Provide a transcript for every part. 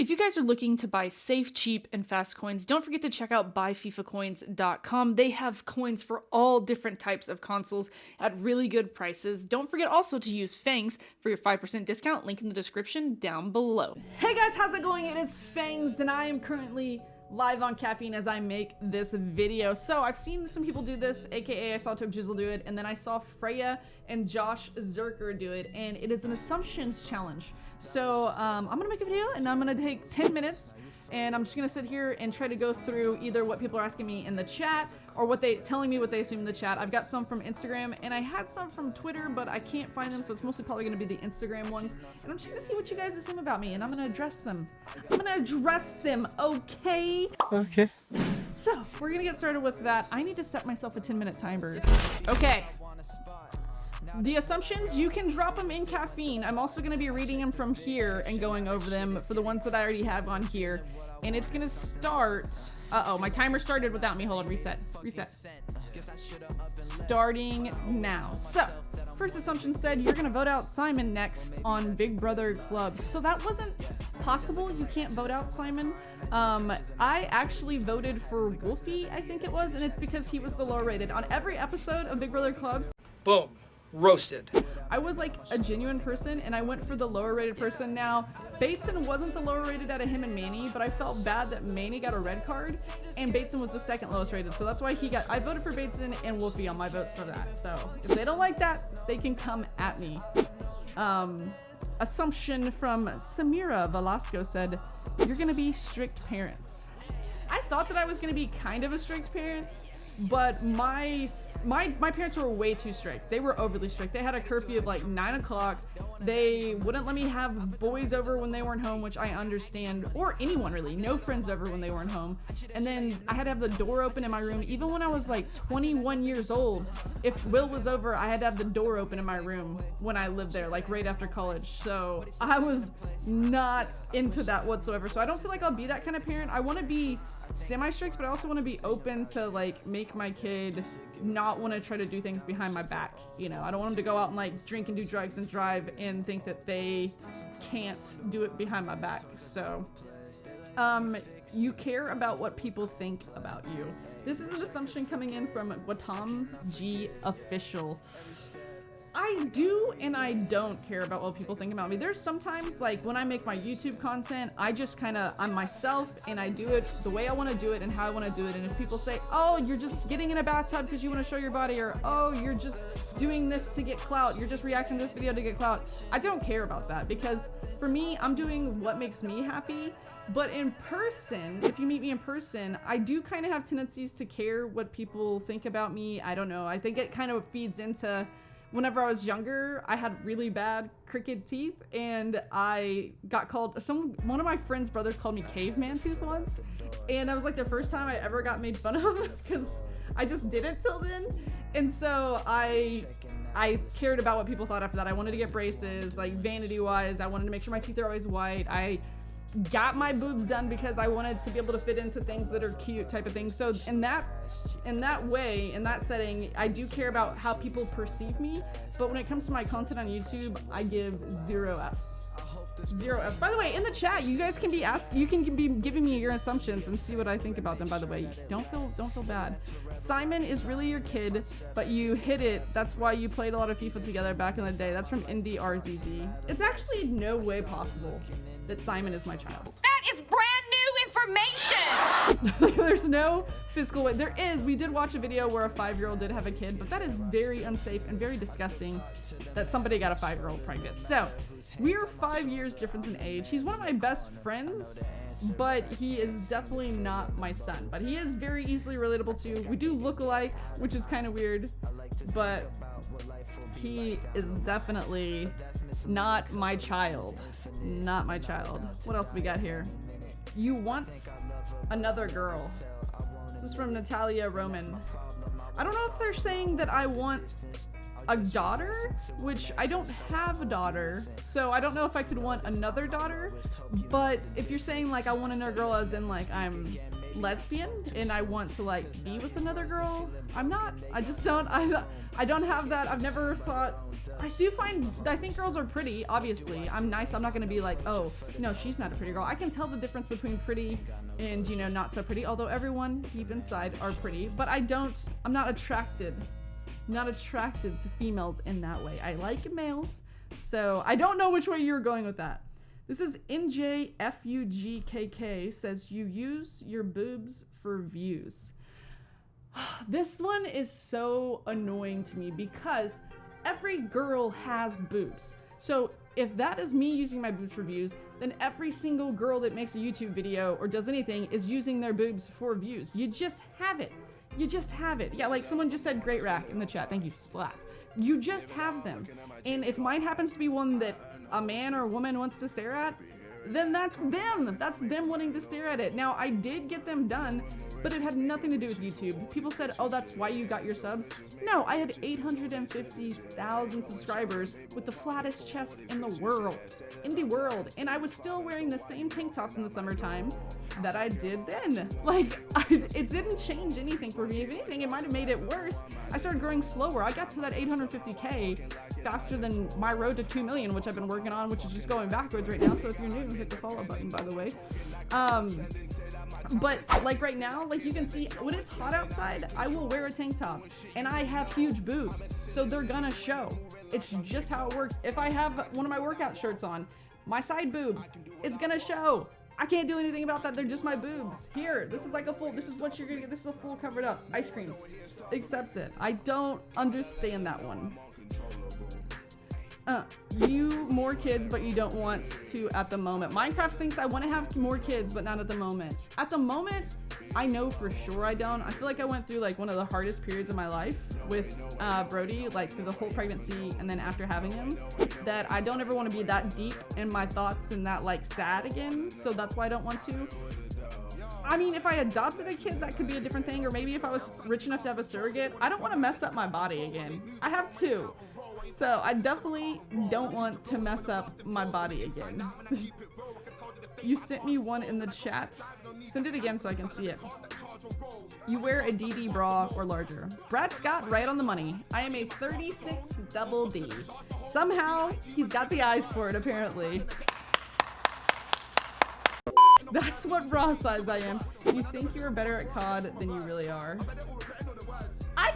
If you guys are looking to buy safe, cheap, and fast coins, don't forget to check out buyfifacoins.com. They have coins for all different types of consoles at really good prices. Don't forget also to use Fangs for your 5% discount, link in the description down below. Hey guys, how's it going? It is Fangs, and I am currently live on caffeine as I make this video. So I've seen some people do this, aka I saw Toke Jizzle do it, and then I saw Freya and Josh Zerker do it, and it is an assumptions challenge. So I'm gonna make a video and I'm gonna take 10 minutes and I'm just gonna sit here and try to go through either what people are asking me in the chat or telling me what they assume in the chat. I've got some from Instagram and I had some from Twitter, but I can't find them, so it's mostly probably gonna be the Instagram ones. And I'm just gonna see what you guys assume about me and I'm gonna address them. Okay? Okay. So we're gonna get started with that. I need to set myself a 10-minute timer. Okay. The assumptions, you can drop them in caffeine. I'm also going to be reading them from here and going over them for the ones that I already have on here. And it's going to start... Uh-oh, my timer started without me. Hold on, reset. Starting now. So, first assumption said you're going to vote out Simon next on Big Brother Clubs. So that wasn't possible. You can't vote out Simon. I actually voted for Wolfie, I think it was, and it's because he was the lower rated. On every episode of Big Brother Clubs... Boom. Roasted. I was like a genuine person and I went for the lower rated person. Now, Bateson wasn't the lower rated out of him and Manny, but I felt bad that Manny got a red card and Bateson was the second lowest rated. So that's why I voted for Bateson and Wolfie on my votes for that. So if they don't like that, they can come at me. Assumption from Samira Velasco said, you're gonna be strict parents. I thought that I was gonna be kind of a strict parent, but my parents were way too strict. They were overly strict. They had a curfew of like 9 o'clock. They wouldn't let me have boys over when they weren't home, which I understand, or anyone really. No friends over when they weren't home. And then I had to have the door open in my room. Even when I was like 21 years old, if Will was over, I had to have the door open in my room when I lived there, like right after college. So I was not into that whatsoever. So I don't feel like I'll be that kind of parent. I want to be semi-strict, but I also want to be open to like make my kid not want to try to do things behind my back. You know, I don't want them to go out and like drink and do drugs and drive and think that they can't do it behind my back. So you care about what people think about you. This is an assumption coming in from Watam G Official. I do and I don't care about what people think about me. There's sometimes like when I make my YouTube content, I just I'm myself and I do it the way I want to do it and how I want to do it. And if people say, oh, you're just getting in a bathtub because you want to show your body, or oh, you're just doing this to get clout, you're just reacting to this video to get clout, I don't care about that, because for me, I'm doing what makes me happy. But in person, if you meet me in person, I do kind of have tendencies to care what people think about me. I don't know. I think it kind of feeds into... Whenever I was younger, I had really bad crooked teeth, and I got called, one of my friend's brothers called me caveman tooth once, and that was like the first time I ever got made fun of because I just did it till then. And so I cared about what people thought after that. I wanted to get braces, like vanity wise. I wanted to make sure my teeth are always white. I got my boobs done because I wanted to be able to fit into things that are cute type of thing. So in that way, in that setting, I do care about how people perceive me. But when it comes to my content on YouTube, I give 0 Fs. 0 Fs. By the way, in the chat, you guys can be giving me your assumptions and see what I think about them. By the way, don't feel bad. Simon is really your kid, but you hit it. That's why you played a lot of FIFA together back in the day. That's from NDRZZ. It's actually no way possible that Simon is my child. That is brand new information! There's no physical way. There is. We did watch a video where a 5-year-old did have a kid, but that is very unsafe and very disgusting that somebody got a 5-year-old pregnant. So we are 5 years difference in age. He's one of my best friends, but he is definitely not my son. But he is very easily relatable to. We do look alike, which is kind of weird, but he is definitely not my child. Not my child. What else we got here? You want another girl. This is from Natalia Roman. I don't know if they're saying that I want a daughter, which I don't have a daughter, so I don't know if I could want another daughter. But if you're saying like I want another girl as in like I'm lesbian and I want to like be with another girl. I'm not. I just don't. I don't have that. I've never thought. I think girls are pretty, obviously. I'm nice. I'm not going to be like, oh, no, she's not a pretty girl. I can tell the difference between pretty and, you know, not so pretty. Although everyone deep inside are pretty. But I'm not attracted to females in that way. I like males. So I don't know which way you're going with that. This is NJFUGKK says you use your boobs for views. This one is so annoying to me because every girl has boobs. So if that is me using my boobs for views, then every single girl that makes a YouTube video or does anything is using their boobs for views. You just have it. You just have it. Yeah, like someone just said great rack in the chat. Thank you, Splat. You just have them. And if mine happens to be one that a man or a woman wants to stare at, then that's them. That's them wanting to stare at it. Now, I did get them done, but it had nothing to do with YouTube. People said, oh, that's why you got your subs. No, I had 850,000 subscribers with the flattest chest in the world. And I was still wearing the same tank tops in the summertime that I did then. Like, it didn't change anything for me. If anything, it might have made it worse. I started growing slower. I got to that 850K faster than my road to 2 million, which I've been working on, which is just going backwards right now. So if you're new, hit the follow button, by the way. But like right now, like you can see when it's hot outside, I will wear a tank top and I have huge boobs. So they're gonna show. It's just how it works. If I have one of my workout shirts on, my side boob, it's gonna show. I can't do anything about that. They're just my boobs. Here, this is like this is what you're gonna get. This is a full covered up. Ice creams. Accept it. I don't understand that one. You more kids, but you don't want to at the moment. Minecraft thinks I want to have more kids, but not at the moment. At the moment, I know for sure I don't. I feel like I went through like one of the hardest periods of my life with Brody, like through the whole pregnancy and then after having him, that I don't ever want to be that deep in my thoughts and that like sad again. So that's why I don't want to. I mean, if I adopted a kid, that could be a different thing. Or maybe if I was rich enough to have a surrogate, I don't want to mess up my body again. I have two. So I definitely don't want to mess up my body again. You sent me one in the chat. Send it again so I can see it. You wear a DD bra or larger. Brad Scott, right on the money. I am a 36 double D. Somehow, he's got the eyes for it, apparently. That's what bra size I am. You think you're better at COD than you really are. I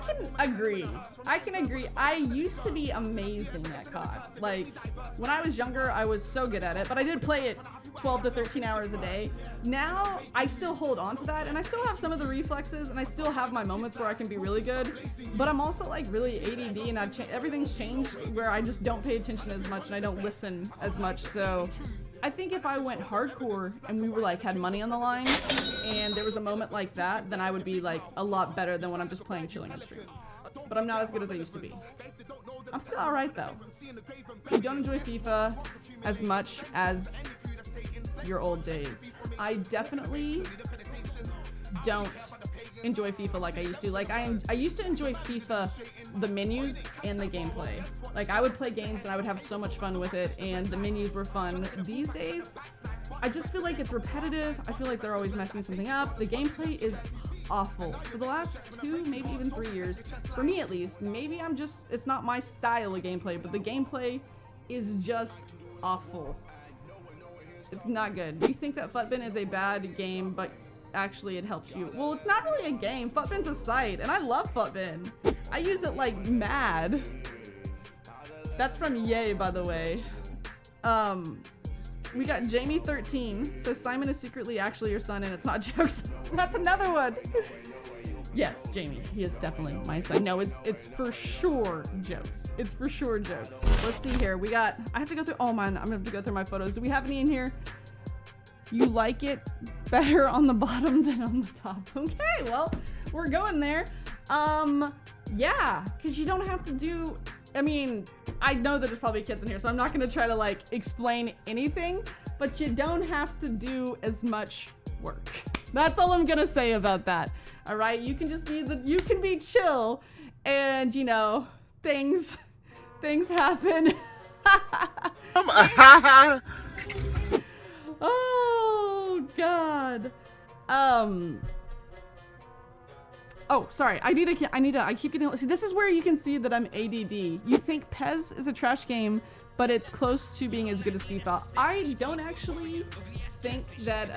can agree. I used to be amazing at COD. Like, when I was younger, I was so good at it, but I did play it 12 to 13 hours a day. Now, I still hold on to that, and I still have some of the reflexes, and I still have my moments where I can be really good, but I'm also, like, really ADD, and everything's changed where I just don't pay attention as much, and I don't listen as much, so I think if I went hardcore and we were like had money on the line and there was a moment like that, then I would be like a lot better than when I'm just playing chilling on stream. But I'm not as good as I used to be. I'm still alright though. You don't enjoy FIFA as much as your old days. I definitely don't enjoy FIFA like I used to. Like I used to enjoy FIFA, the menus and the gameplay. Like I would play games and I would have so much fun with it and the menus were fun. These days, I just feel like it's repetitive. I feel like they're always messing something up. The gameplay is awful. For the last 2, maybe even 3 years, for me at least, maybe it's not my style of gameplay, but the gameplay is just awful. It's not good. Do you think that Futbin is a bad game, but actually it helps you? Well, it's not really a game. Futbin's a site, and I love Futbin. I use it like mad. That's from Yay, by the way. We got Jamie13 says Simon is secretly actually your son and it's not jokes. That's another one. Yes, Jamie, he is definitely my son. No, it's for sure jokes. It's for sure jokes. Let's see here. I have to go through, oh man, I'm gonna have to go through my photos. Do we have any in here? You like it better on the bottom than on the top. Okay, well, we're going there. Yeah, because you don't have to do, I mean, I know that there's probably kids in here, so I'm not going to try to, like, explain anything, but you don't have to do as much work. That's all I'm going to say about that. All right? You can just be you can be chill, and, you know, things happen. Oh, God. Oh, sorry. I keep getting, see, this is where you can see that I'm ADD. You think PES is a trash game, but it's close to being as good as FIFA. I don't actually think that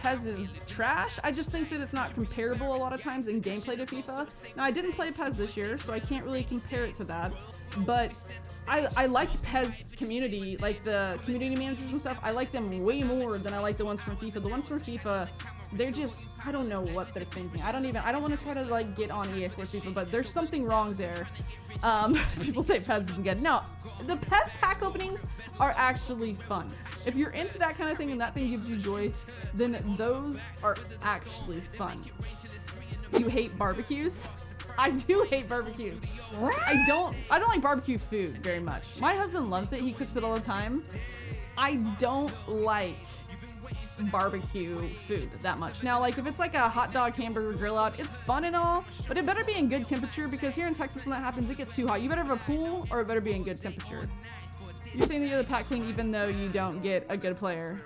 PES is trash. I just think that it's not comparable a lot of times in gameplay to FIFA. Now, I didn't play PES this year, so I can't really compare it to that, but I like PES community, like the community managers and stuff. I like them way more than I like the ones from FIFA. The ones from FIFA, they're just, I don't know what they're thinking. I don't want to try to like get on EA Sports FIFA, but there's something wrong there. People say PES isn't good. No, the PES pack openings are actually fun. If you're into that kind of thing and that thing gives you joy, then those are actually fun. You hate barbecues? I do hate barbecues. I don't like barbecue food very much. My husband loves it. He cooks it all the time. I don't like barbecue food that much. Now, like if it's like a hot dog hamburger grill out, it's fun and all, but it better be in good temperature, because here in Texas when that happens, it gets too hot. You better have a pool, or it better be in good temperature. You're saying that you're the pack queen even though you don't get a good player.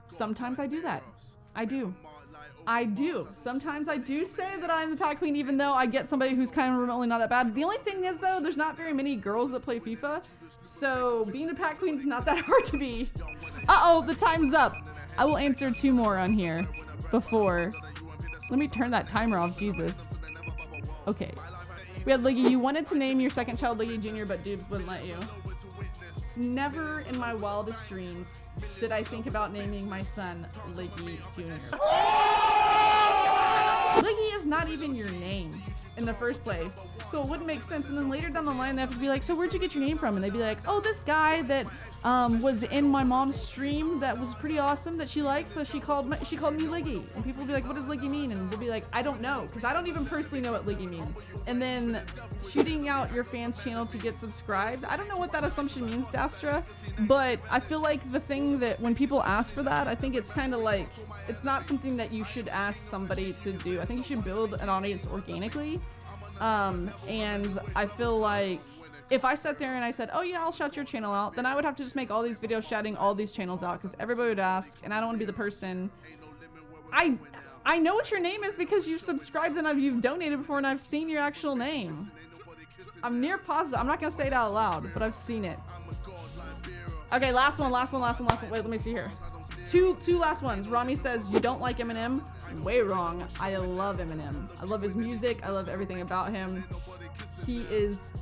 Sometimes I do that. I do. Sometimes I do say that I'm the pack queen even though I get somebody who's kind of remotely not that bad. The only thing is though, there's not very many girls that play FIFA, so being the pack queen's not that hard to be. Uh-oh, the time's up. I will answer 2 more on here before. Let me turn that timer off, Jesus. Okay. We had Liggy, you wanted to name your second child Liggy Jr., but dude wouldn't let you. Never in my wildest dreams did I think about naming my son Liggy Jr. Liggy is not even your name in the first place, so it wouldn't make sense. And then later down the line, they have to be like, so where'd you get your name from? And they'd be like, oh, this guy that was in my mom's stream that was pretty awesome that she liked, so she called me Liggy. And people would be like, what does Liggy mean? And they'll be like, I don't know, because I don't even personally know what Liggy means. And then shooting out your fans' channel to get subscribed, I don't know what that assumption means, Dastra, but I feel like the thing that when people ask for that, I think it's kind of like, it's not something that you should ask somebody to do. I think you should build an audience organically. And I feel like if I sat there and I said, oh yeah, I'll shout your channel out, then I would have to just make all these videos shouting all these channels out, because everybody would ask, and I don't want to be the person. I know what your name is because you've subscribed and you've donated before, and I've seen your actual name. I'm near positive. I'm not gonna say it out loud, but I've seen it. Okay, last one. Wait, let me see here. Two last ones. Rami says, you don't like Eminem? Way wrong. I love Eminem. I love his music. I love everything about him. He is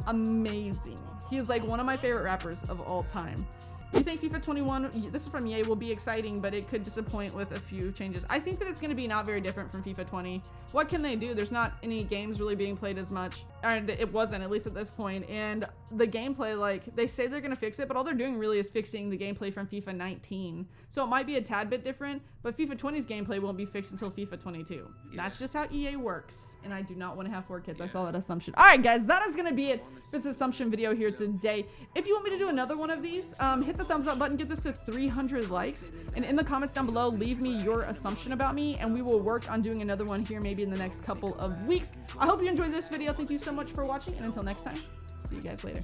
amazing. He is like one of my favorite rappers of all time. You think FIFA 21, this is from EA, will be exciting, but it could disappoint with a few changes. I think that it's going to be not very different from FIFA 20. What can they do? There's not any games really being played as much. And it wasn't, at least at this point. And the gameplay, like, they say they're going to fix it, but all they're doing really is fixing the gameplay from FIFA 19. So it might be a tad bit different, but FIFA 20's gameplay won't be fixed until FIFA 22. Yeah. That's just how EA works. And I do not want to have 4 kids. I saw that assumption. All right, guys, that is going to be it for this assumption video here today. If you want me to do another one of these, hit the thumbs up button, get this to 300 likes. And in the comments down below, leave me your assumption about me, and we will work on doing another one here maybe in the next couple of weeks. I hope you enjoyed this video. Thank you so much for watching, and until next time, see you guys later.